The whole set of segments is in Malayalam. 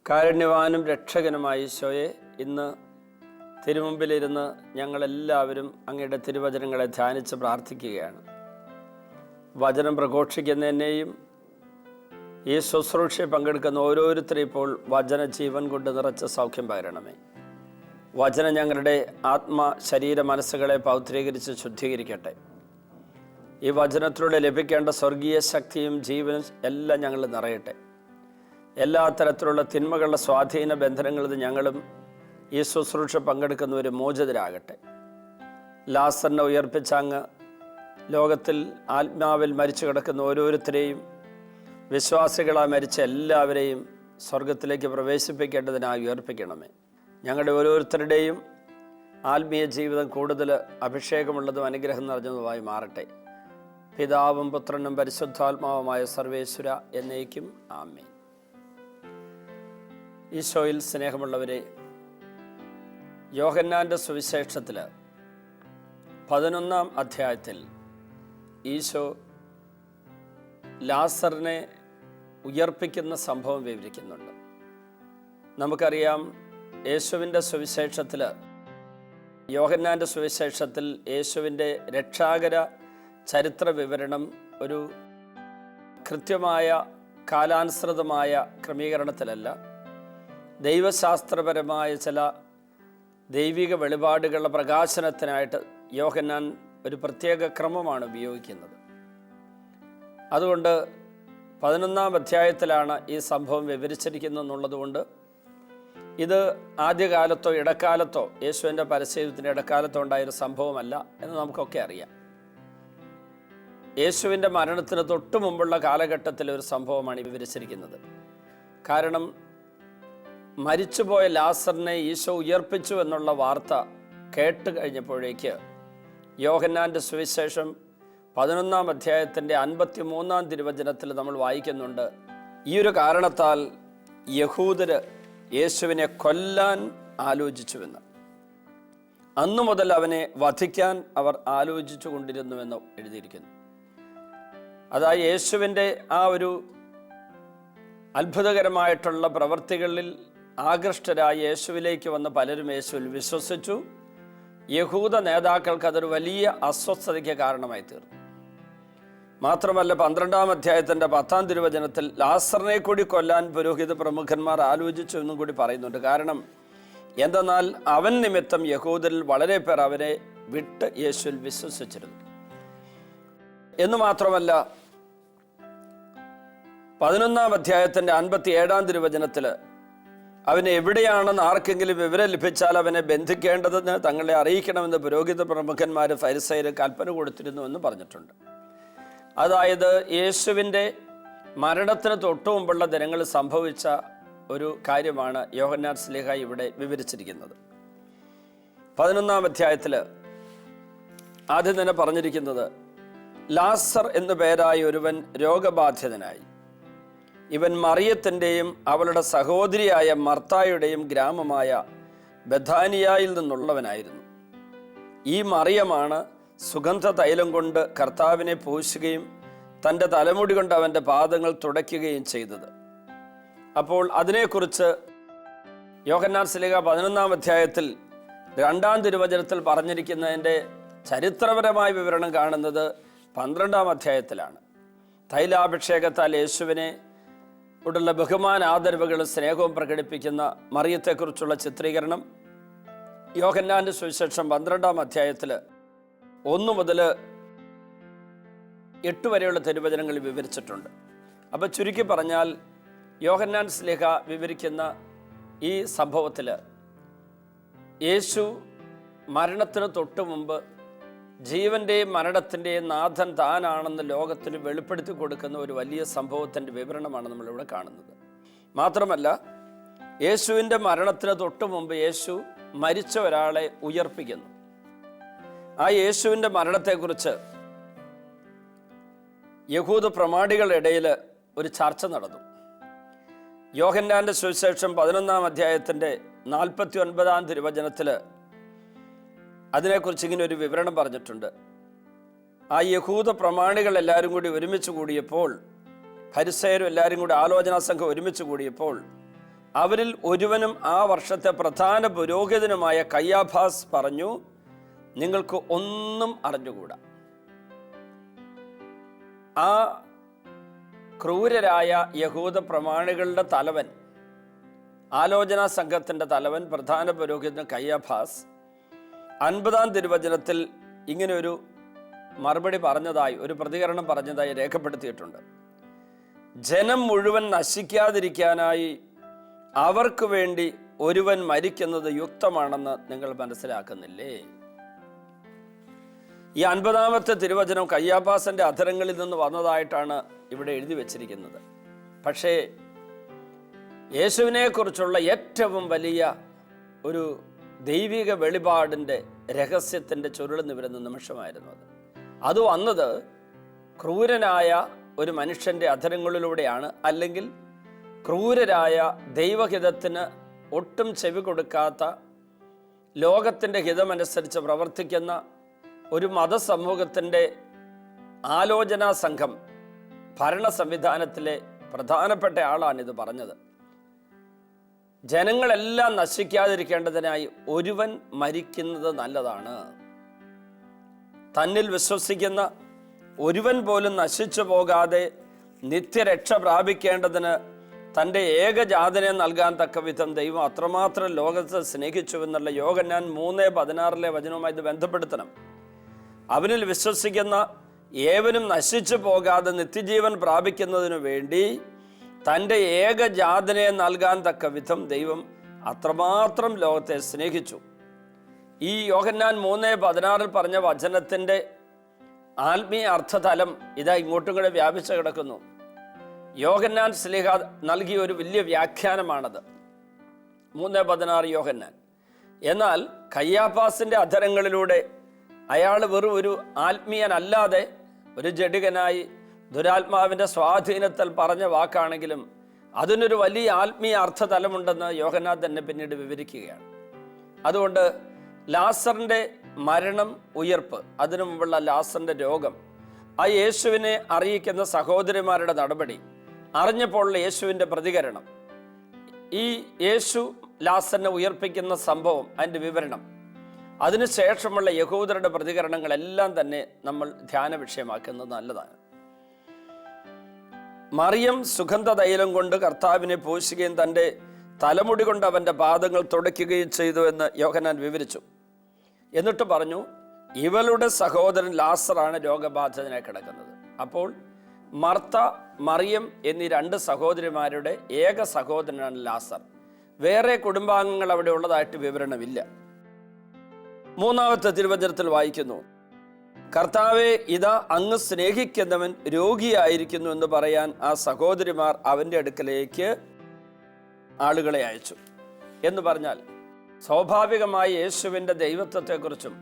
കാരുണ്യവാനും രക്ഷകനുമായ ഈശോയെ, ഇന്ന് തിരുമുമ്പിലിരുന്ന് ഞങ്ങളെല്ലാവരും അങ്ങയുടെ തിരുവചനങ്ങളെ ധ്യാനിച്ച് പ്രാർത്ഥിക്കുകയാണ്. വചനം പ്രഘോഷിക്കുന്നതിനെയും ഈ ശുശ്രൂഷയെ പങ്കെടുക്കുന്ന ഓരോരുത്തരും ഇപ്പോൾ വചന ജീവൻ കൊണ്ട് നിറച്ച സൗഖ്യം പകരണമേ. വചനം ഞങ്ങളുടെ ആത്മ ശരീര മനസ്സുകളെ പൗത്രീകരിച്ച് ശുദ്ധീകരിക്കട്ടെ. ഈ വചനത്തിലൂടെ ലഭിക്കേണ്ട സ്വർഗീയ ശക്തിയും ജീവനും എല്ലാം ഞങ്ങൾ നിറയട്ടെ. എല്ലാ തരത്തിലുള്ള തിന്മകളുടെ സ്വാധീന ബന്ധനങ്ങളിൽ ഞങ്ങളും ഈ ശുശ്രൂഷ പങ്കെടുക്കുന്നവർ മോചിതരാകട്ടെ. ലാസറിനെ ഉയർപ്പിച്ച അങ്ങ് ലോകത്തിൽ ആത്മാവിൽ മരിച്ചു കിടക്കുന്ന ഓരോരുത്തരെയും, വിശ്വാസികളായി മരിച്ച എല്ലാവരെയും സ്വർഗത്തിലേക്ക് പ്രവേശിപ്പിക്കേണ്ടതിനായി ഉയർപ്പിക്കണമേ. ഞങ്ങളുടെ ഓരോരുത്തരുടെയും ആത്മീയ ജീവിതം കൂടുതൽ അഭിഷേകമുള്ളതും അനുഗ്രഹം നിറഞ്ഞതുമായി മാറട്ടെ. പിതാവും പുത്രനും പരിശുദ്ധാത്മാവുമായ സർവേശ്വര എന്നേക്കും ആമേൻ. ഈശോയിൽ സ്നേഹമുള്ളവരെ, യോഹന്നാൻ്റെ സുവിശേഷത്തിൽ 11-ാം അധ്യായത്തിൽ ഈശോ ലാസറിനെ ഉയർപ്പിക്കുന്ന സംഭവം വിവരിക്കുന്നുണ്ട്. നമുക്കറിയാം, യേശുവിൻ്റെ സുവിശേഷത്തിൽ, യോഹന്നാൻ്റെ സുവിശേഷത്തിൽ യേശുവിൻ്റെ രക്ഷാകര ചരിത്ര വിവരണം ഒരു കൃത്യമായ കാലാനുസൃതമായ ക്രമീകരണത്തിലല്ല, ദൈവശാസ്ത്രപരമായ ചില ദൈവിക വെളിപാടുകളുടെ പ്രകാശനത്തിനായിട്ട് യോഹന്നാൻ ഒരു പ്രത്യേക ക്രമമാണ് ഉപയോഗിക്കുന്നത്. അതുകൊണ്ട് 11-ാം അധ്യായത്തിലാണ് ഈ സംഭവം വിവരിച്ചിരിക്കുന്നത് എന്നുള്ളതുകൊണ്ട് ഇത് ആദ്യകാലത്തോ ഇടക്കാലത്തോ യേശുവിൻ്റെ പരസ്യത്തിൻ്റെ ഇടക്കാലത്തോ ഉണ്ടായൊരു സംഭവമല്ല എന്ന് നമുക്കൊക്കെ അറിയാം. യേശുവിൻ്റെ മരണത്തിന് തൊട്ടു മുമ്പുള്ള കാലഘട്ടത്തിലെ ഒരു സംഭവമാണ് വിവരിച്ചിരിക്കുന്നത്. കാരണം മരിച്ചുപോയ ലാസറിനെ ഈശോ ഉയർപ്പിച്ചു എന്നുള്ള വാർത്ത കേട്ട് കഴിഞ്ഞപ്പോഴേക്ക് യോഹന്നാൻ്റെ സുവിശേഷം 11-ാം അധ്യായത്തിൻ്റെ 53-ാം തിരുവചനത്തിൽ നമ്മൾ വായിക്കുന്നുണ്ട്, ഈ ഒരു കാരണത്താൽ യഹൂദർ യേശുവിനെ കൊല്ലാൻ ആലോചിച്ചുവെന്ന്. അന്നു മുതൽ അവനെ വധിക്കാൻ അവർ ആലോചിച്ചു കൊണ്ടിരുന്നുവെന്ന് എഴുതിയിരിക്കുന്നു. അതായത് യേശുവിൻ്റെ ആ ഒരു അത്ഭുതകരമായിട്ടുള്ള പ്രവൃത്തികളിൽ ആകൃഷ്ടരായി യേശുവിലേക്ക് വന്ന പലരും യേശുവിൽ വിശ്വസിച്ചു. യഹൂദ നേതാക്കൾക്ക് അതൊരു വലിയ അസ്വസ്ഥതയ്ക്ക് കാരണമായി തീർന്നു. മാത്രമല്ല 12-ാം അധ്യായത്തിൻ്റെ 10-ാം തിരുവചനത്തിൽ ലാസറിനെ കൂടി കൊല്ലാൻ പുരോഹിത പ്രമുഖന്മാർ ആലോചിച്ചു എന്നും കൂടി പറയുന്നുണ്ട്. കാരണം എന്തെന്നാൽ അവൻ നിമിത്തം യഹൂദരിൽ വളരെ പേർ അവരെ വിട്ട് യേശുവിൽ വിശ്വസിച്ചിരുന്നു. എന്ന് മാത്രമല്ല 11-ാം അധ്യായത്തിൻ്റെ 57-ാം തിരുവചനത്തിൽ അവനെ എവിടെയാണെന്ന് ആർക്കെങ്കിലും വിവരം ലഭിച്ചാൽ അവനെ ബന്ധിക്കേണ്ടതെന്ന് തങ്ങളെ അറിയിക്കണമെന്ന് പുരോഹിത പ്രമുഖന്മാർ ഫരിസയർ കൽപ്പന കൊടുത്തിരുന്നു എന്ന് പറഞ്ഞിട്ടുണ്ട്. അതായത് യേശുവിൻ്റെ മരണത്തിന് തൊട്ടു മുമ്പുള്ള ദിനങ്ങളിൽ സംഭവിച്ച ഒരു കാര്യമാണ് യോഹന്നാൻ ശ്ലീഹ ഇവിടെ വിവരിച്ചിരിക്കുന്നത്. 11-ാം അധ്യായത്തിൽ ആദ്യം തന്നെ പറഞ്ഞിരിക്കുന്നത്, ലാസർ എന്നു പേരായ ഒരുവൻ രോഗബാധിതനായി. ഇവൻ മറിയത്തിൻ്റെയും അവളുടെ സഹോദരിയായ മർത്തായുടെയും ഗ്രാമമായ ബഥാനിയായിൽ നിന്നുള്ളവനായിരുന്നു. ഈ മറിയമാണ് സുഗന്ധ തൈലം കൊണ്ട് കർത്താവിനെ പൂശുകയും തൻ്റെ തലമുടി കൊണ്ട് അവൻ്റെ പാദങ്ങൾ തുടയ്ക്കുകയും ചെയ്തത്. അപ്പോൾ അതിനെക്കുറിച്ച് യോഹന്നാൻ ശ്ലീഹ 11-ാം അധ്യായത്തിൽ 2-ാം തിരുവചനത്തിൽ പറഞ്ഞിരിക്കുന്നതിൻ്റെ ചരിത്രപരമായ വിവരണം കാണുന്നത് 12-ാം അധ്യായത്തിലാണ്. തൈലാഭിഷേകത്താൽ യേശുവിനെ ഉള്ള ബഹുമാന ആദരവുകളും സ്നേഹവും പ്രകടിപ്പിക്കുന്ന മറിയത്തെക്കുറിച്ചുള്ള ചിത്രീകരണം യോഹന്നാൻ്റെ സുവിശേഷം 12-ാം അധ്യായത്തിൽ 1 മുതൽ 8 വരെയുള്ള തിരുവചനങ്ങളിൽ വിവരിച്ചിട്ടുണ്ട്. അപ്പോൾ ചുരുക്കി പറഞ്ഞാൽ യോഹന്നാൻ ശ്ലീഹ വിവരിക്കുന്ന ഈ സംഭവത്തിൽ യേശു മരണത്തിന് തൊട്ടു മുമ്പ് ജീവൻ്റെയും മരണത്തിൻ്റെയും നാഥൻ താനാണെന്ന് ലോകത്തിന് വെളിപ്പെടുത്തി കൊടുക്കുന്ന ഒരു വലിയ സംഭവത്തിൻ്റെ വിവരണമാണ് നമ്മളിവിടെ കാണുന്നത്. മാത്രമല്ല യേശുവിൻ്റെ മരണത്തിന് തൊട്ടു മുമ്പ് യേശു മരിച്ച ഒരാളെ ഉയർപ്പിക്കുന്നു. ആ യേശുവിൻ്റെ മരണത്തെക്കുറിച്ച് യഹൂദ പ്രമാണികളുടെ ഇടയിൽ ഒരു ചർച്ച നടന്നു. യോഹന്നാൻ്റെ സുവിശേഷം 11-ാം അധ്യായത്തിൻ്റെ 49-ാം തിരുവചനത്തിൽ അതിനെക്കുറിച്ച് ഇങ്ങനെ ഒരു വിവരണം പറഞ്ഞിട്ടുണ്ട്. ആ യഹൂദ പ്രമാണികൾ എല്ലാവരും കൂടി ഒരുമിച്ച് കൂടിയപ്പോൾ, ഫരിസയരും എല്ലാവരും കൂടി ആലോചനാ സംഘം ഒരുമിച്ച് കൂടിയപ്പോൾ അവരിൽ ഒരുവനും ആ വർഷത്തെ പ്രധാന പുരോഹിതനുമായ കയ്യാഫാസ് പറഞ്ഞു, നിങ്ങൾക്ക് ഒന്നും അറിഞ്ഞുകൂടാ. ആ ക്രൂരരായ യഹൂദ പ്രമാണികളുടെ തലവൻ, ആലോചനാ സംഘത്തിൻ്റെ തലവൻ, പ്രധാന പുരോഹിതൻ കയ്യാഫാസ് 50-ാം തിരുവചനത്തിൽ ഇങ്ങനെ ഒരു മറുപടി പറഞ്ഞതായി, ഒരു പ്രതികരണം പറഞ്ഞതായി രേഖപ്പെടുത്തിയിട്ടുണ്ട്. ജനം മുഴുവൻ നശിക്കാതിരിക്കാനായി അവർക്ക് വേണ്ടി ഒരുവൻ മരിക്കുന്നത് യുക്തമാണെന്ന് നിങ്ങൾ മനസ്സിലാക്കുന്നില്ലേ? ഈ 50-ാമത്തെ തിരുവചനം കയ്യാഫാസിന്റെ അധരങ്ങളിൽ നിന്ന് വന്നതായിട്ടാണ് ഇവിടെ എഴുതി വച്ചിരിക്കുന്നത്. പക്ഷേ യേശുവിനെ കുറിച്ചുള്ള ഏറ്റവും വലിയ ഒരു ദൈവിക വെളിപാടിൻ്റെ രഹസ്യത്തിൻ്റെ ചുരുളെന്ന് വരുന്ന നിമിഷമായിരുന്നു അത്. അത് വന്നത് ക്രൂരനായ ഒരു മനുഷ്യൻ്റെ അധരങ്ങളിലൂടെയാണ്. അല്ലെങ്കിൽ ക്രൂരരായ ദൈവഹിതത്തിന് ഒട്ടും ചെവി കൊടുക്കാത്ത, ലോകത്തിൻ്റെ ഹിതമനുസരിച്ച് പ്രവർത്തിക്കുന്ന ഒരു മതസമൂഹത്തിൻ്റെ ആലോചനാ സംഘം, ഭരണ സംവിധാനത്തിലെ പ്രധാനപ്പെട്ട ആളാണിത് പറഞ്ഞത്. ജനങ്ങളെല്ലാം നശിക്കാതിരിക്കേണ്ടതിനായി ഒരുവൻ മരിക്കുന്നത് നല്ലതാണ്. തന്നിൽ വിശ്വസിക്കുന്ന ഒരുവൻ പോലും നശിച്ചു പോകാതെ നിത്യരക്ഷ പ്രാപിക്കേണ്ടതിന് തൻ്റെ ഏകജാതനെ നൽകാൻ തക്ക വിധം ദൈവം അത്രമാത്രം ലോകത്തെ സ്നേഹിച്ചുവെന്നുള്ള യോഹന്നാൻ 3:16 വചനവുമായി ഇത് ബന്ധപ്പെടുത്തണം. അവനിൽ വിശ്വസിക്കുന്ന ഏവനും നശിച്ചു പോകാതെ നിത്യജീവൻ പ്രാപിക്കുന്നതിനു വേണ്ടി തൻ്റെ ഏകജാതനെ നൽകാൻ തക്ക വിധം ദൈവം അത്രമാത്രം ലോകത്തെ സ്നേഹിച്ചു. ഈ യോഹന്നാൻ 3:16 പറഞ്ഞ വചനത്തിൻ്റെ ആത്മീയ അർത്ഥതലം ഇതാ ഇങ്ങോട്ടും കൂടെ വ്യാപിച്ചു കിടക്കുന്നു. യോഹന്നാൻ ശ്ലീഹ നൽകിയ ഒരു വലിയ വ്യാഖ്യാനമാണത്, 3:16 യോഹന്നാൻ. എന്നാൽ കയ്യാഫാസിൻ്റെ അധരങ്ങളിലൂടെ അയാൾ വെറും ഒരു ആത്മീയനല്ലാതെ ഒരു ജഡികനായി ദുരാത്മാവിൻ്റെ സ്വാധീനത്തിൽ പറഞ്ഞ വാക്കാണെങ്കിലും അതിനൊരു വലിയ ആത്മീയ അർത്ഥതലമുണ്ടെന്ന് യോഹന്നാൻ തന്നെ പിന്നീട് വിവരിക്കുകയാണ്. അതുകൊണ്ട് ലാസറിൻ്റെ മരണം, ഉയർപ്പ്, അതിനു മുമ്പുള്ള ലാസറിൻ്റെ രോഗം, ആ യേശുവിനെ അറിയിക്കുന്ന സഹോദരിമാരുടെ നടപടി, അറിഞ്ഞപ്പോൾ യേശുവിൻ്റെ പ്രതികരണം, ഈ യേശു ലാസറിനെ ഉയർപ്പിക്കുന്ന സംഭവം, അതിൻ്റെ വിവരണം, അതിനുശേഷമുള്ള യഹൂദരുടെ പ്രതികരണങ്ങളെല്ലാം തന്നെ നമ്മൾ ധ്യാന വിഷയമാക്കുന്നത് നല്ലതാണ്. മറിയം സുഗന്ധ തൈലം കൊണ്ട് കർത്താവിനെ പൂശുകയും തൻ്റെ തലമുടി കൊണ്ട് അവൻ്റെ പാദങ്ങൾ തുടയ്ക്കുകയും ചെയ്തു എന്ന് യോഹന്നാൻ വിവരിച്ചു. എന്നിട്ട് പറഞ്ഞു, ഇവളുടെ സഹോദരൻ ലാസറാണ് രോഗബാധിതനായി കിടക്കുന്നത്. അപ്പോൾ മർത്ത, മറിയം എന്നീ 2 സഹോദരിമാരുടെ ഏക സഹോദരനാണ് ലാസർ. വേറെ കുടുംബാംഗങ്ങൾ അവിടെ ഉള്ളതായിട്ട് വിവരണമില്ല. 3-ാമത്തെ തിരുവചനത്തിൽ വായിക്കുന്നു, കർത്താവെ, ഇതാ അങ്ങ് സ്നേഹിക്കുന്നവൻ രോഗിയായിരിക്കുന്നു എന്ന് പറയാൻ ആ സഹോദരിമാർ അവൻ്റെ അടുക്കലേക്ക് ആളുകളെ അയച്ചു. എന്ന് പറഞ്ഞാൽ സ്വാഭാവികമായി യേശുവിൻ്റെ ദൈവത്വത്തെക്കുറിച്ചും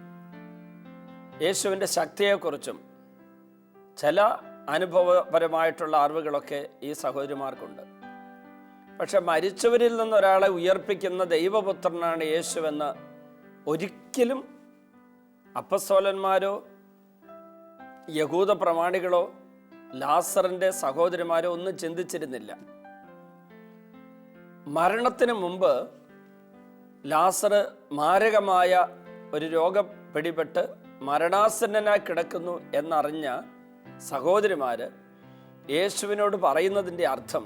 യേശുവിൻ്റെ ശക്തിയെക്കുറിച്ചും ചില അനുഭവപരമായിട്ടുള്ള അറിവുകളൊക്കെ ഈ സഹോദരിമാർക്കുണ്ട്. പക്ഷെ മരിച്ചവരിൽ നിന്നൊരാളെ ഉയർപ്പിക്കുന്ന ദൈവപുത്രനാണ് യേശുവെന്ന് ഒരിക്കലും അപ്പസ്തോലന്മാരോ യഹൂദ പ്രമാണികളോ ലാസറിൻ്റെ സഹോദരിമാരോ ഒന്നും ചിന്തിച്ചിരുന്നില്ല. മരണത്തിന് മുമ്പ് ലാസർ മാരകമായ ഒരു രോഗം പിടിപെട്ട് മരണാസന്നനായി കിടക്കുന്നു എന്നറിഞ്ഞ സഹോദരിമാർ യേശുവിനോട് പറയുന്നതിൻ്റെ അർത്ഥം,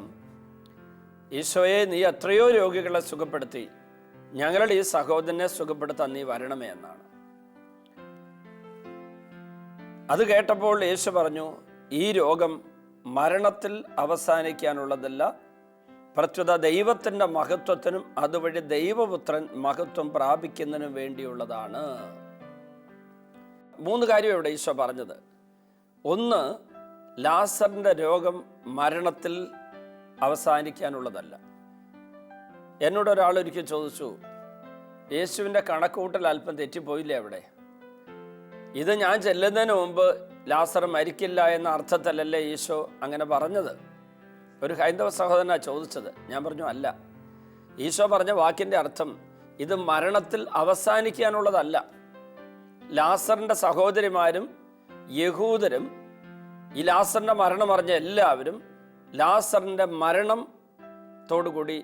ഈശോയെ, നീ എത്രയോ രോഗികളെ സുഖപ്പെടുത്തി, ഞങ്ങളുടെ ഈ സഹോദരനെ സുഖപ്പെടുത്താൻ നീ വരണമേ എന്നാണ്. അത് കേട്ടപ്പോൾ യേശു പറഞ്ഞു, ഈ രോഗം മരണത്തിൽ അവസാനിക്കാനുള്ളതല്ല, പ്രത്യുത ദൈവത്തിൻ്റെ മഹത്വത്തിനും അതുവഴി ദൈവപുത്രൻ മഹത്വം പ്രാപിക്കുന്നതിനും വേണ്ടിയുള്ളതാണ്. 3 കാര്യം ഇവിടെ ഈശോ പറഞ്ഞത്. 1, ലാസറിൻ്റെ രോഗം മരണത്തിൽ അവസാനിക്കാനുള്ളതല്ല. എന്നോടൊരാളൊരിക്കൽ ചോദിച്ചു, യേശുവിൻ്റെ കണക്കുകൂട്ടൽ അല്പം തെറ്റിപ്പോയില്ലേ അവിടെ? ഇത് ഞാൻ ചെല്ലുന്നതിന് മുമ്പ് ലാസർ മരിക്കില്ല എന്ന അർത്ഥത്തിലല്ലേ ഈശോ അങ്ങനെ പറഞ്ഞത്? ഒരു ഹൈന്ദവ സഹോദരനാണ് ചോദിച്ചത്. ഞാൻ പറഞ്ഞു, അല്ല. ഈശോ പറഞ്ഞ വാക്കിൻ്റെ അർത്ഥം ഇത് മരണത്തിൽ അവസാനിക്കാനുള്ളതല്ല. ലാസറിൻ്റെ സഹോദരിമാരും യഹൂദരും ഈ ലാസറിൻ്റെ മരണം അറിഞ്ഞ എല്ലാവരും ലാസറിൻ്റെ മരണത്തോടുകൂടി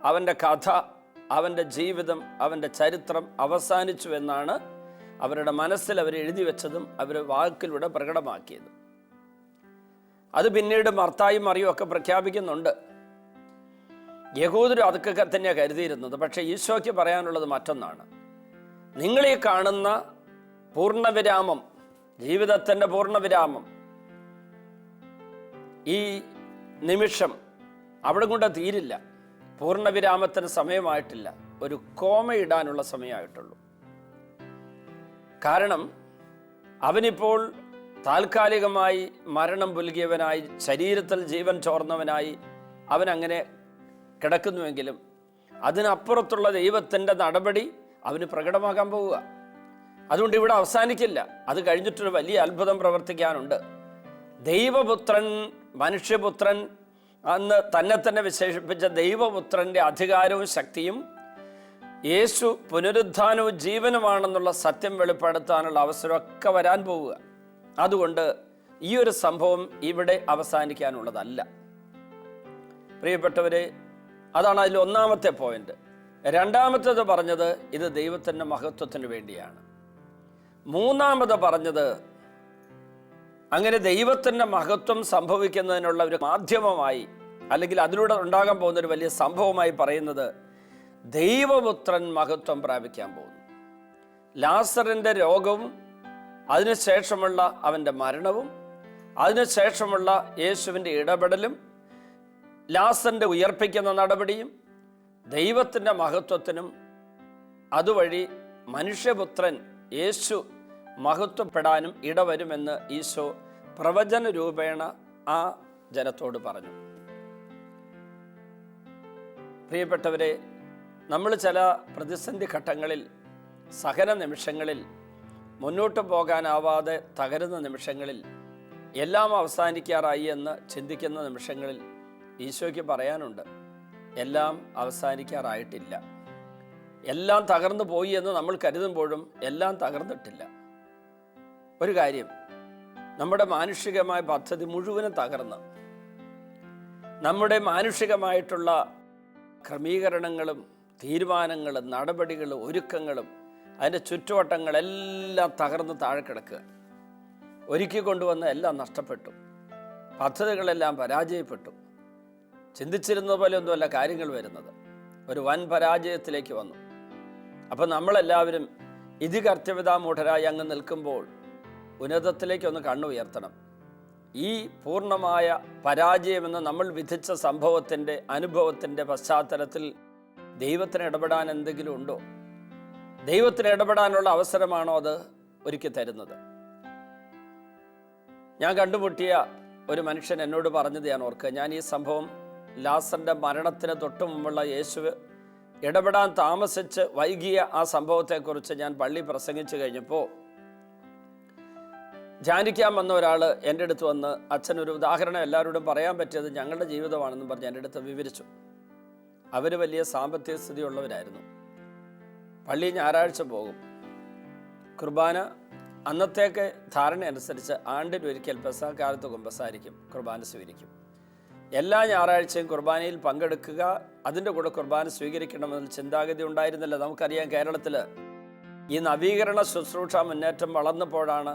അവൻ്റെ കഥ, അവൻ്റെ ജീവിതം, അവൻ്റെ ചരിത്രം അവസാനിച്ചു എന്നാണ് അവരുടെ മനസ്സിൽ അവർ എഴുതി വെച്ചതും അവർ വാക്കിലൂടെ പ്രകടമാക്കിയത്. അത് പിന്നീട് മർത്തായും മറിയും ഒക്കെ പ്രഖ്യാപിക്കുന്നുണ്ട്. യഹൂദരും അതൊക്കെ തന്നെയാണ് കരുതിയിരുന്നത്. പക്ഷേ ഈശോയ്ക്ക് പറയാനുള്ളത് മറ്റൊന്നാണ്. നിങ്ങളീ കാണുന്ന പൂർണ്ണവിരാമം, ജീവിതത്തിൻ്റെ പൂർണ്ണവിരാമം, ഈ നിമിഷം അവിടെ കൊണ്ട് തീരില്ല. പൂർണ്ണവിരാമത്തിന് സമയമായിട്ടില്ല, ഒരു കോമയിടാനുള്ള സമയമായിട്ടുള്ളൂ. കാരണം അവനിപ്പോൾ താൽക്കാലികമായി മരണം പുൽകിയവനായി, ശരീരത്തിൽ ജീവൻ ചോർന്നവനായി അവനങ്ങനെ കിടക്കുന്നുവെങ്കിലും അതിനപ്പുറത്തുള്ള ദൈവത്തിൻ്റെ നടപടി അവന് പ്രകടമാകാൻ പോവുക. അതുകൊണ്ട് ഇവിടെ അവസാനിക്കില്ല. അത് കഴിഞ്ഞിട്ടൊരു വലിയ അത്ഭുതം പ്രവർത്തിക്കാനുണ്ട്. ദൈവപുത്രൻ, മനുഷ്യപുത്രൻ, അന്ന് തന്നെ തന്നെ വിശേഷിപ്പിച്ച ദൈവപുത്രൻ്റെ അധികാരവും ശക്തിയും യേശു പുനരുദ്ധാനവും ജീവനുമാണെന്നുള്ള സത്യം വെളിപ്പെടുത്താനുള്ള അവസരമൊക്കെ വരാൻ പോവുക. അതുകൊണ്ട് ഈ ഒരു സംഭവം ഇവിടെ അവസാനിക്കാനുള്ളതല്ല. പ്രിയപ്പെട്ടവരെ, അതാണ് അതിൽ ഒന്നാമത്തെ പോയിന്റ്. രണ്ടാമത്തേത് പറഞ്ഞത് ഇത് ദൈവത്തിൻ്റെ മഹത്വത്തിന് വേണ്ടിയാണ്. മൂന്നാമത് പറഞ്ഞത് അങ്ങനെ ദൈവത്തിൻ്റെ മഹത്വം സംഭവിക്കുന്നതിനുള്ള ഒരു മാധ്യമമായി, അല്ലെങ്കിൽ അതിലൂടെ ഉണ്ടാകാൻ പോകുന്ന ഒരു വലിയ സംഭവമായി പറയുന്നത് ദൈവപുത്രൻ മഹത്വം പ്രാപിക്കാൻ പോകുന്നു. ലാസറിൻ്റെ രോഗവും അതിനുശേഷമുള്ള അവൻ്റെ മരണവും അതിനുശേഷമുള്ള യേശുവിൻ്റെ ഇടപെടലും ലാസറിൻ്റെ ഉയർപ്പിക്കുന്ന നടപടിയും ദൈവത്തിൻ്റെ മഹത്വത്തിനും അതുവഴി മനുഷ്യപുത്രൻ യേശു മഹത്വപ്പെടാനും ഇടവരുമെന്ന് ഈശോ പ്രവചന രൂപേണ ആ ജനത്തോട് പറഞ്ഞു. പ്രിയപ്പെട്ടവരെ, നമ്മൾ ചില പ്രതിസന്ധി ഘട്ടങ്ങളിൽ, സഹന നിമിഷങ്ങളിൽ, മുന്നോട്ട് പോകാനാവാതെ തകരുന്ന നിമിഷങ്ങളിൽ, എല്ലാം അവസാനിക്കാറായി എന്ന് ചിന്തിക്കുന്ന നിമിഷങ്ങളിൽ ഈശോയ്ക്ക് പറയാനുണ്ട്, എല്ലാം അവസാനിക്കാറായിട്ടില്ല. എല്ലാം തകർന്നു പോയി എന്ന് നമ്മൾ കരുതുമ്പോഴും എല്ലാം തകർന്നിട്ടില്ല. ഒരു കാര്യം, നമ്മുടെ മാനുഷികമായ പദ്ധതി മുഴുവനും തകർന്ന് നമ്മുടെ മാനുഷികമായിട്ടുള്ള ക്രമീകരണങ്ങളും തീരുമാനങ്ങളും നടപടികളും ഒരുക്കങ്ങളും അതിൻ്റെ ചുറ്റുവട്ടങ്ങളെല്ലാം തകർന്ന് താഴെ കിടക്കുക. ഒരുക്കി കൊണ്ടുവന്ന എല്ലാം നഷ്ടപ്പെട്ടു, പദ്ധതികളെല്ലാം പരാജയപ്പെട്ടു. ചിന്തിച്ചിരുന്ന പോലെ ഒന്നുമല്ല കാര്യങ്ങൾ വരുന്നത്, ഒരു വൻ പരാജയത്തിലേക്ക് വന്നു. അപ്പം നമ്മളെല്ലാവരും ഇതി കർത്തവ്യതാമൂഢരായി അങ്ങ് നിൽക്കുമ്പോൾ ഉന്നതത്തിലേക്കൊന്ന് കണ്ണുയർത്തണം. ഈ പൂർണ്ണമായ പരാജയമെന്ന് നമ്മൾ വിധിച്ച സംഭവത്തിൻ്റെ, അനുഭവത്തിൻ്റെ പശ്ചാത്തലത്തിൽ ദൈവത്തിന് ഇടപെടാൻ എന്തെങ്കിലും ഉണ്ടോ? ദൈവത്തിന് ഇടപെടാനുള്ള അവസരമാണോ അത് ഒരുക്കി തരുന്നത്? ഞാൻ കണ്ടുമുട്ടിയ ഒരു മനുഷ്യൻ എന്നോട് പറഞ്ഞത് ഞാൻ ഓർക്കുക. ഞാൻ ഈ സംഭവം ലാസറിൻ്റെ മരണത്തിന് തൊട്ട് മുമ്പുള്ള യേശു ഇടപെടാൻ താമസിച്ച് വൈകിയ ആ സംഭവത്തെക്കുറിച്ച് ഞാൻ പള്ളി പ്രസംഗിച്ചു കഴിഞ്ഞപ്പോൾ ധ്യാനിക്കാൻ വന്ന ഒരാൾ എൻ്റെ അടുത്ത് വന്ന്, അച്ഛനൊരു ഉദാഹരണം എല്ലാവരോടും പറയാൻ പറ്റിയത് ഞങ്ങളുടെ ജീവിതമാണെന്നും പറഞ്ഞ് എൻ്റെ അടുത്ത് വിവരിച്ചു. അവർ വലിയ സാമ്പത്തിക സ്ഥിതിയുള്ളവരായിരുന്നു. പള്ളി ഞായറാഴ്ച പോകും. കുർബാന അന്നത്തേക്ക് ധാരണ അനുസരിച്ച് ആണ്ടിലൊരിക്കൽ പെസഹക്കാലത്ത് കുമ്പസാരിക്കും, കുർബാന സ്വീകരിക്കും. എല്ലാ ഞായറാഴ്ചയും കുർബാനയിൽ പങ്കെടുക്കുക, അതിൻ്റെ കൂടെ കുർബാന സ്വീകരിക്കണമെന്ന് ചിന്താഗതി ഉണ്ടായിരുന്നില്ല. നമുക്കറിയാം, കേരളത്തിൽ ഈ നവീകരണ ശുശ്രൂഷ മുന്നേറ്റം വളർന്നപ്പോഴാണ്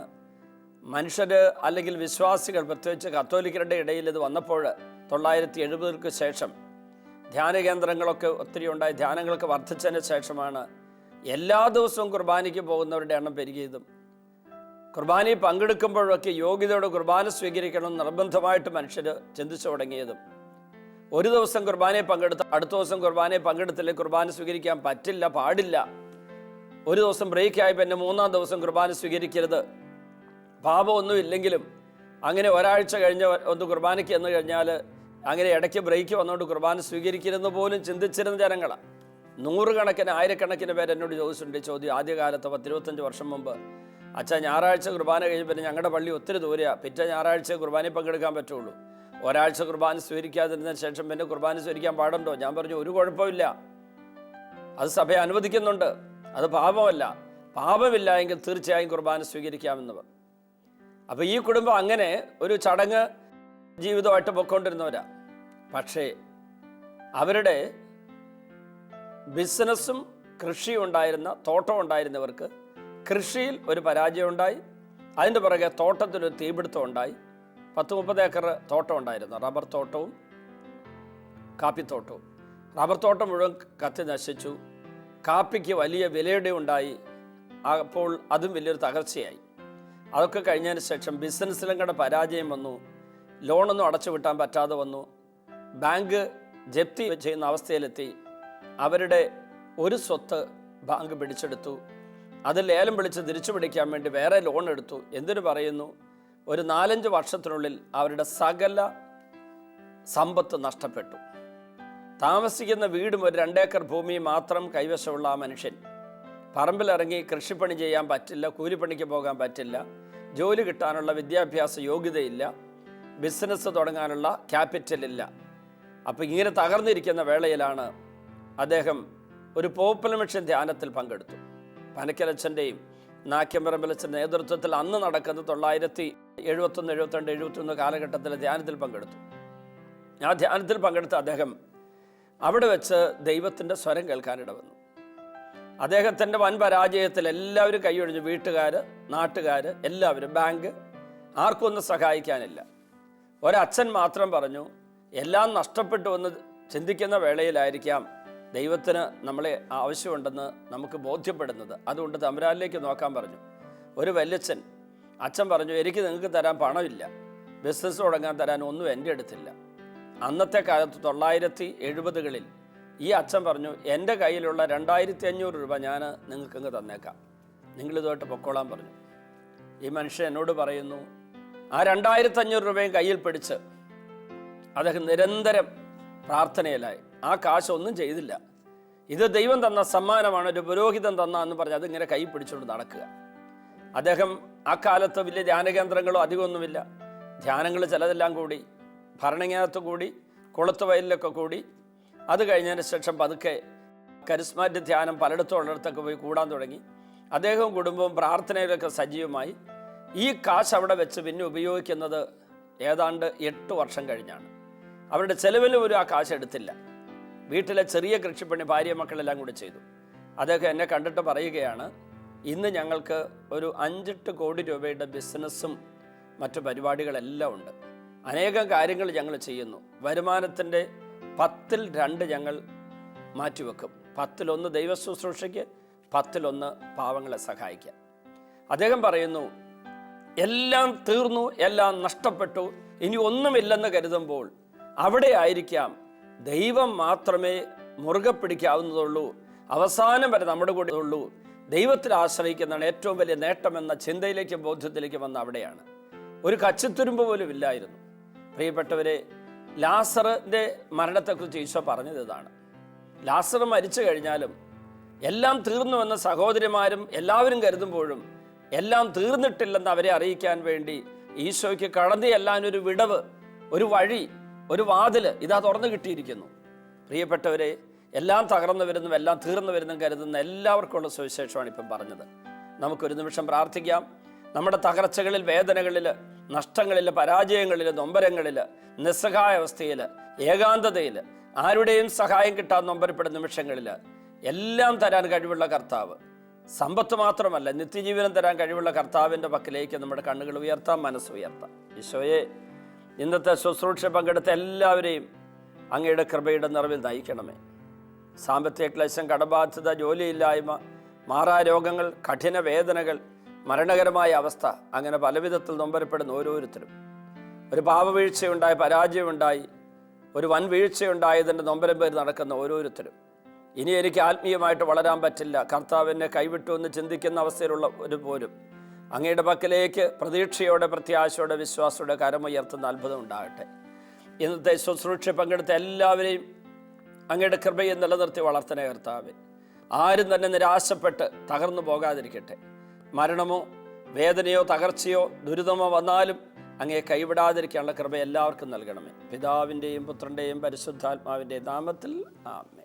മനുഷ്യർ, അല്ലെങ്കിൽ വിശ്വാസികൾ, പ്രത്യേകിച്ച് കത്തോലിക്കരുടെ ഇടയിൽ ഇത് വന്നപ്പോൾ 970 ശേഷം ധ്യാന കേന്ദ്രങ്ങളൊക്കെ ഒത്തിരി ഉണ്ടായി. ധ്യാനങ്ങൾക്ക് വർദ്ധിച്ചതിന് ശേഷമാണ് എല്ലാ ദിവസവും കുർബാനയ്ക്ക് പോകുന്നവരുടെ എണ്ണം പെരുകിയതും കുർബാനയിൽ പങ്കെടുക്കുമ്പോഴൊക്കെ യോഗ്യതയോടെ കുർബാന സ്വീകരിക്കണം നിർബന്ധമായിട്ട് മനുഷ്യർ ചിന്തിച്ചു തുടങ്ങിയതും. ഒരു ദിവസം കുർബാനയിൽ പങ്കെടുത്ത് അടുത്ത ദിവസം കുർബാനയിൽ പങ്കെടുത്തില്ലെങ്കിൽ കുർബാന സ്വീകരിക്കാൻ പറ്റില്ല, പാടില്ല. ഒരു ദിവസം ബ്രേക്കായി പിന്നെ 3-ാം ദിവസം കുർബാന സ്വീകരിക്കരുത്. പാപമൊന്നും ഇല്ലെങ്കിലും അങ്ങനെ ഒരാഴ്ച കഴിഞ്ഞ് ഒന്ന് കുർബാനയ്ക്ക് എന്ന് കഴിഞ്ഞാൽ അങ്ങനെ ഇടയ്ക്ക് ബ്രേക്ക് വന്നുകൊണ്ട് കുർബാന സ്വീകരിക്കരുതെന്ന് പോലും ചിന്തിച്ചിരുന്ന ജനങ്ങളാണ്. 100 കണക്കിന് 1000 പേര് എന്നോട് ചോദിച്ചിട്ടുണ്ട് ചോദ്യം. ആദ്യകാലത്ത് 10-25 വർഷം മുമ്പ്, അച്ഛാ ഞായറാഴ്ച കുർബാന കഴിഞ്ഞ് പിന്നെ ഞങ്ങളുടെ പള്ളി ഒത്തിരി ദൂരെയാണ്, പിറ്റേ ഞായറാഴ്ച കുർബാനയിൽ പങ്കെടുക്കാൻ പറ്റുള്ളൂ, ഒരാഴ്ച കുർബാന സ്വീകരിക്കാതിരുന്നതിന് ശേഷം പിന്നെ കുർബാന സ്വീകരിക്കാൻ പാടുണ്ടോ? ഞാൻ പറഞ്ഞു, ഒരു കുഴപ്പമില്ല, അത് സഭയെ അനുവദിക്കുന്നുണ്ട്, അത് പാപമല്ല, പാപമില്ല എങ്കിൽ തീർച്ചയായും കുർബാന സ്വീകരിക്കാമെന്നവർ. അപ്പോൾ ഈ കുടുംബം അങ്ങനെ ഒരു ചടങ്ങ് ജീവിതമായിട്ട് പൊയ്ക്കൊണ്ടിരുന്നവരാ. പക്ഷേ അവരുടെ ബിസിനസ്സും കൃഷിയും ഉണ്ടായിരുന്ന, തോട്ടം ഉണ്ടായിരുന്നവർക്ക് കൃഷിയിൽ ഒരു പരാജയം ഉണ്ടായി. അതിൻ്റെ പുറകെ തോട്ടത്തിലൊരു തീപിടുത്തം ഉണ്ടായി. 10-30 ഏക്കർ തോട്ടം ഉണ്ടായിരുന്നു, റബ്ബർ തോട്ടവും കാപ്പിത്തോട്ടവും. റബ്ബർ തോട്ടം മുഴുവൻ കത്തി നശിച്ചു. കാപ്പിക്ക് വലിയ വിലയുടെ ഉണ്ടായി. അപ്പോൾ അതും വലിയൊരു തകർച്ചയായി. അതൊക്കെ കഴിഞ്ഞതിന് ശേഷം ബിസിനസ്സിലും കൂടെ പരാജയം വന്നു. ലോണൊന്നും അടച്ചു വിട്ടാൻ പറ്റാതെ വന്നു. ബാങ്ക് ജപ്തി ചെയ്യുന്ന അവസ്ഥയിലെത്തി. അവരുടെ ഒരു സ്വത്ത് ബാങ്ക് പിടിച്ചെടുത്തു. അത് ലേലം വിളിച്ച് തിരിച്ചു പിടിക്കാൻ വേണ്ടി വേറെ ലോൺ എടുത്തു. എന്തിനു പറയുന്നു, ഒരു 4-5 വർഷത്തിനുള്ളിൽ അവരുടെ സകല സമ്പത്ത് നഷ്ടപ്പെട്ടു. താമസിക്കുന്ന വീടും ഒരു 2 ഏക്കർ ഭൂമി മാത്രം കൈവശമുള്ള ആ മനുഷ്യൻ പറമ്പിലിറങ്ങി കൃഷിപ്പണി ചെയ്യാൻ പറ്റില്ല, കൂലിപ്പണിക്ക് പോകാൻ പറ്റില്ല, ജോലി കിട്ടാനുള്ള വിദ്യാഭ്യാസ യോഗ്യതയില്ല, ബിസിനസ് തുടങ്ങാനുള്ള ക്യാപിറ്റലില്ല. അപ്പോൾ ഇങ്ങനെ തകർന്നിരിക്കുന്ന വേളയിലാണ് അദ്ദേഹം ഒരു പോപ്പുലർ മിഷൻ ധ്യാനത്തിൽ പങ്കെടുത്തു. പനക്കലച്ചൻ്റെയും നാക്യമ്പറമ്പലച്ചൻ്റെ നേതൃത്വത്തിൽ അന്ന് നടക്കുന്ന 1971, 72, 71 കാലഘട്ടത്തിലെ ധ്യാനത്തിൽ പങ്കെടുത്തു. ആ ധ്യാനത്തിൽ പങ്കെടുത്ത അദ്ദേഹം അവിടെ വെച്ച് ദൈവത്തിൻ്റെ സ്വരം കേൾക്കാനിട വന്നു. അദ്ദേഹത്തിൻ്റെ വൻ പരാജയത്തിൽ എല്ലാവരും കൈയൊഴിഞ്ഞു. വീട്ടുകാർ, നാട്ടുകാർ, എല്ലാവരും, ബാങ്ക്, ആർക്കും ഒന്നും സഹായിക്കാനില്ല. ഒരച്ഛൻ മാത്രം പറഞ്ഞു, എല്ലാം നഷ്ടപ്പെട്ടു എന്ന് ചിന്തിക്കുന്ന വേളയിലായിരിക്കാം ദൈവത്തിന് നമ്മളെ ആവശ്യമുണ്ടെന്ന് നമുക്ക് ബോധ്യപ്പെടുന്നത്. അതുകൊണ്ട് തമ്പുരാനിലേക്ക് നോക്കാൻ പറഞ്ഞു. ഒരു വല്യച്ഛൻ, അച്ഛൻ പറഞ്ഞു, എനിക്ക് നിങ്ങൾക്ക് തരാൻ പണമില്ല, ബിസിനസ് തുടങ്ങാൻ തരാൻ ഒന്നും എൻ്റെ അടുത്തില്ല. അന്നത്തെ കാലത്ത് 1970-കളിൽ ഈ അച്ഛൻ പറഞ്ഞു, എൻ്റെ കയ്യിലുള്ള 2500 രൂപ ഞാൻ നിങ്ങൾക്കങ്ങ് തന്നേക്കാം, നിങ്ങളിതുമായിട്ട് പൊക്കോളാൻ പറഞ്ഞു. ഈ മനുഷ്യൻ എന്നോട് പറയുന്നു, ആ 2500 രൂപയും കയ്യിൽ പിടിച്ച് അദ്ദേഹം നിരന്തരം പ്രാർത്ഥനയിലായി. ആ കാശ് ഒന്നും ചെയ്തില്ല. ഇത് ദൈവം തന്ന സമ്മാനമാണ്, ഒരു പുരോഹിതൻ തന്ന എന്ന് പറഞ്ഞ് അതിങ്ങനെ കൈ പിടിച്ചുകൊണ്ട് നടക്കുക. അദ്ദേഹം ആ കാലത്ത് വലിയ ധ്യാനകേന്ദ്രങ്ങളോ അധികമൊന്നുമില്ല. ധ്യാനങ്ങൾ ചിലതെല്ലാം കൂടി, ഭരണങ്ങാനത്ത് കൂടി, കൊളുത്തുവയലിലൊക്കെ കൂടി. അത് കഴിഞ്ഞതിന് ശേഷം പതുക്കെ കരിസ്മാറ്റിക് ധ്യാനം പലയിടത്തും ഉള്ളിടത്തൊക്കെ പോയി കൂടാൻ തുടങ്ങി. അദ്ദേഹവും കുടുംബവും പ്രാർത്ഥനയിലൊക്കെ സജീവമായി. ഈ കാശ് അവിടെ വെച്ച് പിന്നെ ഉപയോഗിക്കുന്നത് ഏതാണ്ട് 8 വർഷം കഴിഞ്ഞാണ്. അവരുടെ ചെലവിലും ഒരു ആ കാശ് എടുത്തില്ല. വീട്ടിലെ ചെറിയ കൃഷിപ്പണി ഭാര്യ മക്കളെല്ലാം കൂടി ചെയ്തു. അദ്ദേഹം എന്നെ കണ്ടിട്ട് പറയുകയാണ്, ഇന്ന് ഞങ്ങൾക്ക് ഒരു 5-8 കോടി രൂപയുടെ ബിസിനസ്സും മറ്റു പരിപാടികളെല്ലാം ഉണ്ട്. അനേകം കാര്യങ്ങൾ ഞങ്ങൾ ചെയ്യുന്നു. വരുമാനത്തിൻ്റെ 10-2 ഞങ്ങൾ മാറ്റിവെക്കും. 10-1 ദൈവ ശുശ്രൂഷയ്ക്ക്, 10-1 പാവങ്ങളെ സഹായിക്കാം. അദ്ദേഹം പറയുന്നു, എല്ലാം തീർന്നു, എല്ലാം നഷ്ടപ്പെട്ടു, ഇനി ഒന്നുമില്ലെന്ന് കരുതുമ്പോൾ അവിടെ ആയിരിക്കാം ദൈവം മാത്രമേ മുറുകെ പിടിക്കാവുന്നതുള്ളൂ, അവസാനം വരെ നമ്മുടെ കൂടെ ഉള്ളൂ, ദൈവത്തിൽ ആശ്രയിക്കുന്നതാണ് ഏറ്റവും വലിയ നേട്ടമെന്ന ചിന്തയിലേക്കും ബോധ്യത്തിലേക്കും വന്ന അവിടെയാണ്. ഒരു കച്ചിത്തുരുമ്പ് പോലും ഇല്ലായിരുന്നു. പ്രിയപ്പെട്ടവരെ, ലാസറിൻ്റെ മരണത്തെക്കുറിച്ച് ഈശോ പറഞ്ഞത് ഇതാണ്. ലാസർ മരിച്ചു കഴിഞ്ഞാലും എല്ലാം തീർന്നുവെന്ന് സഹോദരിമാരും എല്ലാവരും കരുതുമ്പോഴും എല്ലാം തീർന്നിട്ടില്ലെന്ന് അവരെ അറിയിക്കാൻ വേണ്ടി ഈശോയ്ക്ക് കടന്നു ചെല്ലാനൊരു വിടവ്, ഒരു വഴി, ഒരു വാതിൽ ഇതാ തുറന്നു കിട്ടിയിരിക്കുന്നു. പ്രിയപ്പെട്ടവരെ, എല്ലാം തകർന്നു വരുന്നും എല്ലാം തീർന്നു വരുന്നും കരുതുന്ന എല്ലാവർക്കുമുള്ള സുവിശേഷമാണ് ഇപ്പം പറഞ്ഞത്. നമുക്കൊരു നിമിഷം പ്രാർത്ഥിക്കാം. നമ്മുടെ തകർച്ചകളിൽ, വേദനകളിൽ, നഷ്ടങ്ങളിൽ, പരാജയങ്ങളിൽ, നൊമ്പരങ്ങളിൽ, നിസ്സഹായാവസ്ഥയിൽ, ഏകാന്തതയിൽ, ആരുടെയും സഹായം കിട്ടാൻ നൊമ്പരപ്പെടുന്ന നിമിഷങ്ങളിൽ എല്ലാം തരാൻ കഴിവുള്ള കർത്താവ്, സമ്പത്ത് മാത്രമല്ല നിത്യജീവനം തരാൻ കഴിവുള്ള കർത്താവിൻ്റെ പക്കലേക്ക് നമ്മുടെ കണ്ണുകൾ ഉയർത്താം, മനസ്സുയർത്താം. ഈശോയെ, ഇന്നത്തെ ശുശ്രൂഷ പങ്കെടുത്ത എല്ലാവരെയും അങ്ങയുടെ കൃപയുടെ നിറവിൽ നയിക്കണമേ. സാമ്പത്തിക ക്ലേശം, കടബാധ്യത, ജോലിയില്ലായ്മ, മാറാരോഗങ്ങൾ, കഠിന വേദനകൾ, മരണകരമായ അവസ്ഥ, അങ്ങനെ പലവിധത്തിൽ നൊമ്പരപ്പെടുന്ന ഓരോരുത്തരും, ഒരു പാപവീഴ്ചയുണ്ടായി, പരാജയമുണ്ടായി, ഒരു വൻ വീഴ്ചയുണ്ടായതിൻ്റെ നൊമ്പരം പേര് നടക്കുന്ന ഓരോരുത്തരും, ഇനി എനിക്ക് ആത്മീയമായിട്ട് വളരാൻ പറ്റില്ല, കർത്താവ് എന്നെ കൈവിട്ടു എന്ന് ചിന്തിക്കുന്ന അവസ്ഥയിലുള്ള ഒരു പോലും അങ്ങയുടെ പക്കലേക്ക് പ്രതീക്ഷയോടെ, പ്രത്യാശയോടെ, വിശ്വാസത്തോടെ കരമുയർത്തുന്ന അത്ഭുതം ഉണ്ടാകട്ടെ. ഇന്നത്തെ ശുശ്രൂഷ പങ്കെടുത്ത എല്ലാവരെയും അങ്ങയുടെ കൃപയെ നിലനിർത്തി വളർത്തണേ കർത്താവേ. ആരും തന്നെ നിരാശപ്പെട്ട് തകർന്നു പോകാതിരിക്കട്ടെ. മരണമോ വേദനയോ തകർച്ചയോ ദുരിതമോ വന്നാലും അങ്ങയെ കൈവിടാതിരിക്കാനുള്ള കൃപ എല്ലാവർക്കും നൽകണമേ. പിതാവിൻ്റെയും പുത്രൻ്റെയും പരിശുദ്ധാത്മാവിൻ്റെയും നാമത്തിൽ ആമേൻ.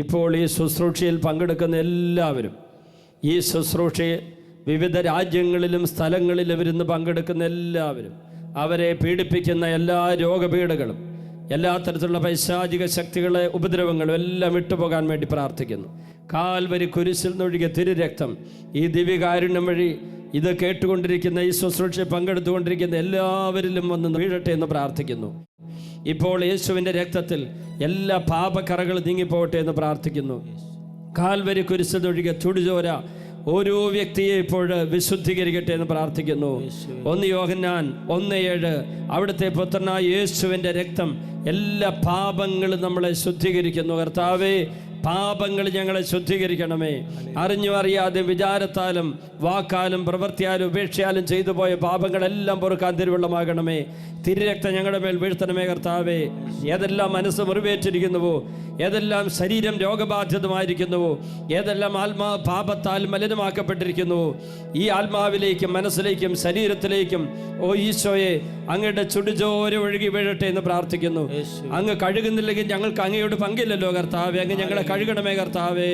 ഇപ്പോൾ ഈ ശുശ്രൂഷയിൽ പങ്കെടുക്കുന്ന എല്ലാവരും, ഈ ശുശ്രൂഷയെ വിവിധ രാജ്യങ്ങളിലും സ്ഥലങ്ങളിലും ഇരുന്ന് പങ്കെടുക്കുന്ന എല്ലാവരും, അവരെ പീഡിപ്പിക്കുന്ന എല്ലാ രോഗപീഠകളും, എല്ലാ തരത്തിലുള്ള പൈശാചിക ശക്തികളെ ഉപദ്രവങ്ങളും എല്ലാം വിട്ടുപോകാൻ വേണ്ടി പ്രാർത്ഥിക്കുന്നു. കാൽവരി കുരിശിൽ നിന്നൊഴുകിയ തിരുരക്തം ഈ ദിവ്യകാരുണ്യം വഴി ഇത് കേട്ടുകൊണ്ടിരിക്കുന്ന, ഈ ശുശ്രൂഷയിൽ പങ്കെടുത്തുകൊണ്ടിരിക്കുന്ന എല്ലാവരിലും വന്ന് വീഴട്ടെ എന്ന് പ്രാർത്ഥിക്കുന്നു. ഇപ്പോൾ യേശുവിൻ്റെ രക്തത്തിൽ എല്ലാ പാപക്കറകളും നീങ്ങിപ്പോകട്ടെ എന്ന് പ്രാർത്ഥിക്കുന്നു. കാൽവരി കുരിശിൽ നിന്നൊഴുകിയ ചുടുചോര ഓരോ വ്യക്തിയെ ഇപ്പോൾ വിശുദ്ധീകരിക്കട്ടെ എന്ന് പ്രാർത്ഥിക്കുന്നു. 1 യോഹന്നാൻ 1:7 അവിടുത്തെ പുത്രനായ യേശുവിൻ്റെ രക്തം എല്ലാ പാപങ്ങളും നമ്മളെ ശുദ്ധീകരിക്കുന്നു. കർത്താവേ, പാപങ്ങൾ ഞങ്ങളെ ശുദ്ധീകരിക്കണമേ. അറിഞ്ഞും അറിയാതെ വിചാരത്താലും വാക്കാലും പ്രവൃത്തിയാലും ഉപേക്ഷയാലും ചെയ്തു പോയ പാപങ്ങളെല്ലാം പൊറുക്കാൻ തിരുവെള്ളമാകണമേ. തിരുരക്തം ഞങ്ങളുടെ മേൽ വീഴ്ത്തണമേ കർത്താവേ. ഏതെല്ലാം മനസ്സ് മുറിവേറ്റിരിക്കുന്നുവോ, ഏതെല്ലാം ശരീരം രോഗബാധിതമായിരിക്കുന്നുവോ, ഏതെല്ലാം ആത്മാവ് പാപത്താൽ മലിനമാക്കപ്പെട്ടിരിക്കുന്നുവോ, ഈ ആത്മാവിലേക്കും മനസ്സിലേക്കും ശരീരത്തിലേക്കും ഓ ഈശോയെ അങ്ങയുടെ ചുടുചോര ഒഴുകി വീഴട്ടെ എന്ന് പ്രാർത്ഥിക്കുന്നു. അങ്ങ് കഴുകുന്നില്ലെങ്കിൽ ഞങ്ങൾക്ക് അങ്ങയോട് പങ്കില്ലല്ലോ കർത്താവേ. അങ്ങ് ഞങ്ങളെ കഴുകണമേ കർത്താവേ.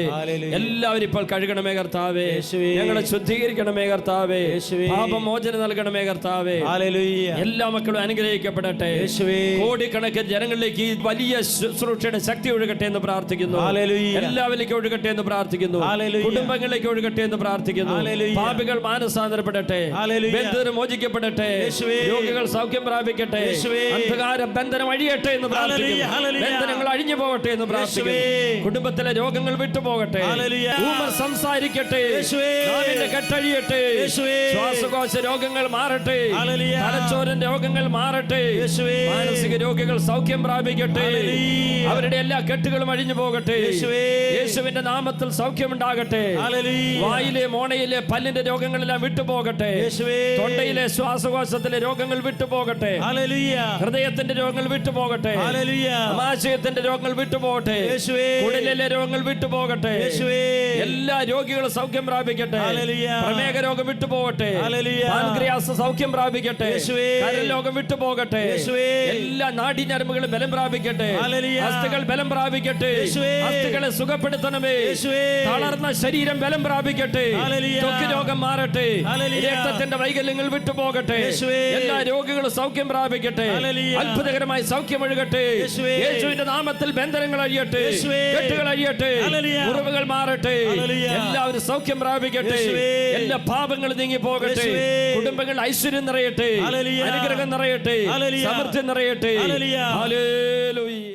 എല്ലാവരും ഇപ്പോൾ കഴുകണമേ കർത്താവേ. ഞങ്ങളെ ശുദ്ധീകരിക്കണമേ കർത്താവേ. പാപമോചനം നൽകണമേ കർത്താവേ. എല്ലാ മക്കളും അനുഗ്രഹിക്കപ്പെടട്ടെ. കോടിക്കണക്കിന് ജനങ്ങളിലേക്ക് ഈ വലിയ ശുശ്രൂഷയുടെ ശക്തി ഒഴുകട്ടെ എന്ന് പ്രാർത്ഥിക്കുന്നു. എല്ലാവരിലേക്കും ഒഴുകട്ടെ എന്ന് പ്രാർത്ഥിക്കുന്നു. കുടുംബങ്ങളിലേക്ക് ഒഴുകട്ടെ എന്ന് പ്രാർത്ഥിക്കുന്നു. പാപികൾ മാനസാന്തരപ്പെടട്ടെ. ബന്ധുർ മോചിക്കപ്പെടട്ടെ. രോഗികൾ സൗഖ്യം പ്രാപിക്കട്ടെ. അന്ധകാര ബന്ധനം അഴിയട്ടെ എന്ന് പ്രാർത്ഥിക്കുന്നു. ബന്ധനങ്ങൾ അഴിഞ്ഞു പോകട്ടെ എന്ന് പ്രാർത്ഥിക്കുന്നു. കുടുംബത്തിലെ രോഗങ്ങൾ വിട്ടുപോകട്ടെ. ഊമർ സംസാരിക്കട്ടെ. നാവിന്റെ കെട്ടഴിയട്ടെ. ശ്വാസകോശ രോഗങ്ങൾ മാറട്ടെ. തലച്ചോറിന്റെ രോഗങ്ങൾ മാറട്ടെ. മാനസിക രോഗികൾ സൗഖ്യം പ്രാപിക്കട്ടെ. അവരുടെ എല്ലാ കെട്ടുകളും അഴിഞ്ഞു പോകട്ടെ. യേശുവിന്റെ നാമത്തിൽ സൗഖ്യമുണ്ടാകട്ടെ. വായിലെ മോണയിലെ പല്ലിന്റെ രോഗങ്ങളെല്ലാം വിട്ടുപോകട്ടെ. തൊണ്ടയിലെ ശ്വാസകോശത്തിലെ രോഗങ്ങൾ വിട്ടുപോകട്ടെ. ഹൃദയത്തിന്റെ രോഗങ്ങൾ വിട്ടുപോകട്ടെ. ആമാശയത്തിന്റെ രോഗങ്ങൾ വിട്ടുപോകട്ടെ. കുടലിലെ രോഗങ്ങൾ വിട്ടുപോകട്ടെ. എല്ലാ രോഗികളും സൗഖ്യം പ്രാപിക്കട്ടെ. പ്രമേഹ രോഗം വിട്ടുപോകട്ടെ. പാൻക്രിയാസ് സൗഖ്യം പ്രാപിക്കട്ടെ. കരൾ രോഗം വിട്ടുപോകട്ടെ. എല്ലാ നാഡീഞരമ്പുകളും ബലം പ്രാപിക്കട്ടെ. അസ്ഥികൾ ബലം പ്രാപിക്കട്ടെ. അസ്ഥികളെ സുഖപ്പെടുത്തണമേ. തളർന്ന ശരീരം ബലം പ്രാപിക്കട്ടെ. ത്വക്ക് രോഗം മാറട്ടെ. രക്തത്തിന്റെ വൈകല്യങ്ങൾ വിട്ടുപോകട്ടെ. എല്ലാ രോഗികളും സൗഖ്യം പ്രാപിക്കട്ടെ. അത്ഭുതകരമായി സൗഖ്യം ഒഴുകട്ടെ. യേശുവിന്റെ നാമത്തിൽ ബന്ധനങ്ങൾ അഴിയട്ടെ. കെട്ടുകൾ അഴിയട്ടെ. മുറിവുകൾ മാറട്ടെ. എല്ലാവരും സൗഖ്യം പ്രാപിക്കട്ടെ. എല്ലാ പാപങ്ങളും നീങ്ങി പോകട്ടെ. കുടുംബങ്ങൾ ഐശ്വര്യം നിറയട്ടെ. അനുഗ്രഹം നിറയട്ടെ. സമൃദ്ധി നിറയട്ടെ. ഹല്ലേലൂയ.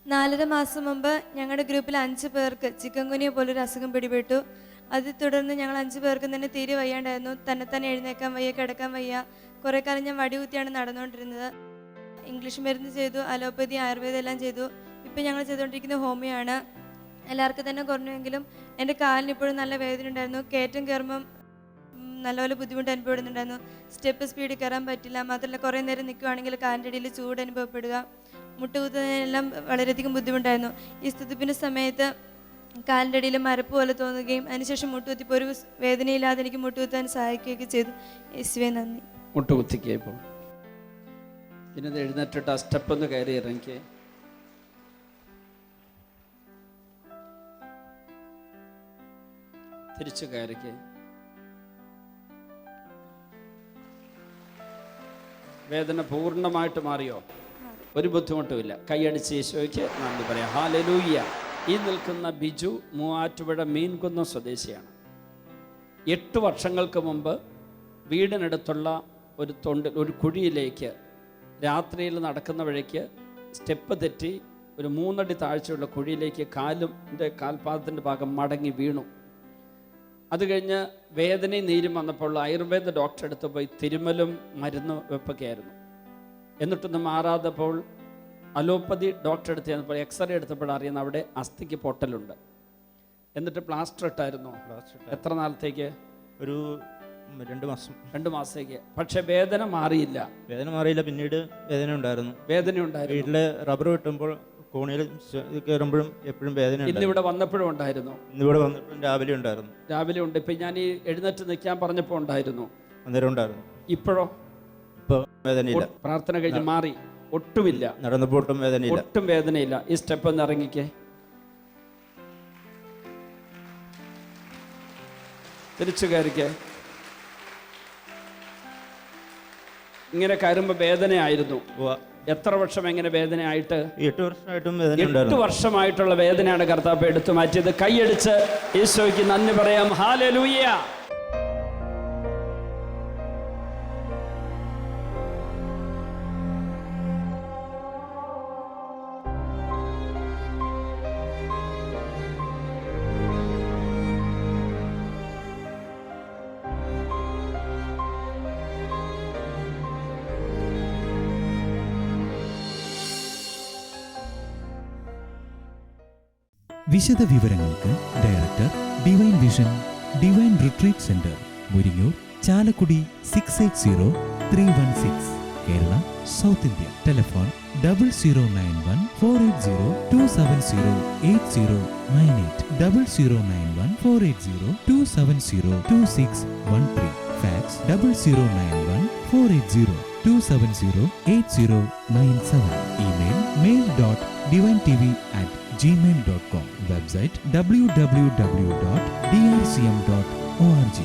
നാലര മാസം മുമ്പ് ഞങ്ങളുടെ ഗ്രൂപ്പിൽ 5 പേർക്ക് ചിക്കൻ ഗുനിയ പോലൊരു അസുഖം പിടിപെട്ടു. അത് തുടർന്ന് ഞങ്ങൾ 5 പേർക്കും തന്നെ തീരെ വയ്യാണ്ടായിരുന്നു. തന്നെ എഴുന്നേക്കാൻ വയ്യ, കിടക്കാൻ വയ്യ. കുറേ കാലം ഞാൻ വടികുത്തിയാണ് നടന്നുകൊണ്ടിരുന്നത്. ഇംഗ്ലീഷ് മരുന്ന് ചെയ്തു, അലോപ്പതി, ആയുർവേദം എല്ലാം ചെയ്തു. ഇപ്പം ഞങ്ങൾ ചെയ്തുകൊണ്ടിരിക്കുന്നത് ഹോമിയോ ആണ്. എല്ലാവർക്കും തന്നെ കുറഞ്ഞെങ്കിലും എൻ്റെ കാലിന് ഇപ്പോഴും നല്ല വേദന ഉണ്ടായിരുന്നു. കയറ്റം കയറുമ്പം നല്ലപോലെ ബുദ്ധിമുട്ട് അനുഭവപ്പെടുന്നുണ്ടായിരുന്നു. സ്റ്റെപ്പ് സ്പീഡിൽ കയറാൻ പറ്റില്ല. മാത്രമല്ല കുറേ നേരം നിൽക്കുകയാണെങ്കിൽ കാലിൻ്റെ ഇടയിൽ ചൂട് അനുഭവപ്പെടുക. മുട്ടുകുത്തുന്നതിനെല്ലാം വളരെയധികം ബുദ്ധിമുട്ടായിരുന്നു. ഈ സ്തുതിപ്പിൻ്റെ സമയത്ത് കാലിൻ്റെ ഇടയിൽ മരപ്പ് പോലെ തോന്നുകയും അതിനുശേഷം മുട്ടുകുത്തിപ്പോൾ ഒരു വേദനയില്ലാതെ എനിക്ക് മുട്ടുകുത്താൻ സഹായിക്കുകയൊക്കെ ചെയ്തു. യേശുവേ നന്ദി. മുട്ടുകുത്തിക്കുക. ഇപ്പോൾ പിന്നെ എഴുന്നേറ്റിട്ട് ആ സ്റ്റെപ്പ് ഒന്ന് കയറി ഇറങ്ങി തിരിച്ചു കയറിക്ക്. വേദന പൂർണ്ണമായിട്ട് മാറിയോ? ഒരു ബുദ്ധിമുട്ടുമില്ല. കൈയടിച്ച് യേശുവയ്ക്ക് നന്ദി പറയാം. ഹല്ലേലൂയ. ഈ നിൽക്കുന്ന ബിജു മൂവാറ്റുപുഴ മീൻകുന്നം സ്വദേശിയാണ്. 8 വർഷങ്ങൾക്ക് മുമ്പ് വീടിനടുത്തുള്ള ഒരു കുഴിയിലേക്ക് രാത്രിയിൽ നടക്കുന്ന വഴിക്ക് സ്റ്റെപ്പ് തെറ്റി ഒരു 3 അടി താഴ്ചയുള്ള കുഴിയിലേക്ക് കാൽപാദത്തിൻ്റെ ഭാഗം മടങ്ങി വീണു. അത് കഴിഞ്ഞ് വേദനയും നീരും വന്നപ്പോൾ ആയുർവേദ ഡോക്ടറെ അടുത്ത് പോയി തിരുമലും മരുന്ന് വെപ്പൊക്കെയായിരുന്നു. എന്നിട്ടൊന്നും മാറാതപ്പോൾ അലോപ്പതി ഡോക്ടറെ അടുത്ത് ചെന്നപ്പോൾ എക്സ്റേ എടുത്തപ്പോൾ അറിയുന്ന അവിടെ അസ്ഥിക്ക് പൊട്ടലുണ്ട്. എന്നിട്ട് പ്ലാസ്റ്റർ ഇട്ടായിരുന്നു. എത്ര നാളത്തേക്ക്? ഒരു 2 മാസം. 2 മാസത്തേക്ക്. പക്ഷെ വേദന മാറിയില്ല. പിന്നീട് വേദന ഉണ്ടായിരുന്നു. വീട്ടില് റബ്ബർ വെട്ടുമ്പോൾ കോണിയിൽ കയറുമ്പോഴും എപ്പോഴും വേദന. ഇന്നിവിടെ വന്നപ്പോഴും ഉണ്ടായിരുന്നു. ഇന്നിവിടെ വന്നപ്പോഴും രാവിലെ ഉണ്ട്. ഇപ്പം ഞാൻ ഈ എഴുന്നേറ്റ് നിൽക്കാൻ പറഞ്ഞപ്പോൾ ഉണ്ടായിരുന്നു. അന്നേരം ഉണ്ടായിരുന്നു. ഇപ്പോഴോ? ഇപ്പോൾ വേദനയില്ല. പ്രാർത്ഥന കഴിഞ്ഞ് മാറി, ഒട്ടുമില്ല. നടന്നപ്പോൾ ഒട്ടും വേദനയില്ല. ഒട്ടും വേദനയില്ല. ഈ സ്റ്റെപ്പ് ഒന്ന് ഇറങ്ങിക്കേ, തിരിച്ചു കയറിക്കേ. ഇങ്ങനെ കയറുമ്പോൾ വേദനയായിരുന്നു. എത്ര വർഷം എങ്ങനെ വേദനയായിട്ട്? 8 വർഷമായിട്ടും വേദന 8 വർഷമായിട്ടുള്ള വേദനയാണ് കർത്താവ് എടുത്തു മാറ്റിയത്. കൈയടിച്ച് ഈശോയ്ക്ക് നന്ദി പറയാം. ഹല്ലേലൂയ. വിശദ വിവരങ്ങൾക്ക് director, divine vision, divine retreat centre, Muringoor, Chalakudy 680316, Kerala, south India. Telephone 0091 480 270 8098, 0091 480 270 2613. Fax 0091 480 270 8097. Email mail.divintv@gmail.com. Website www.drcm.org.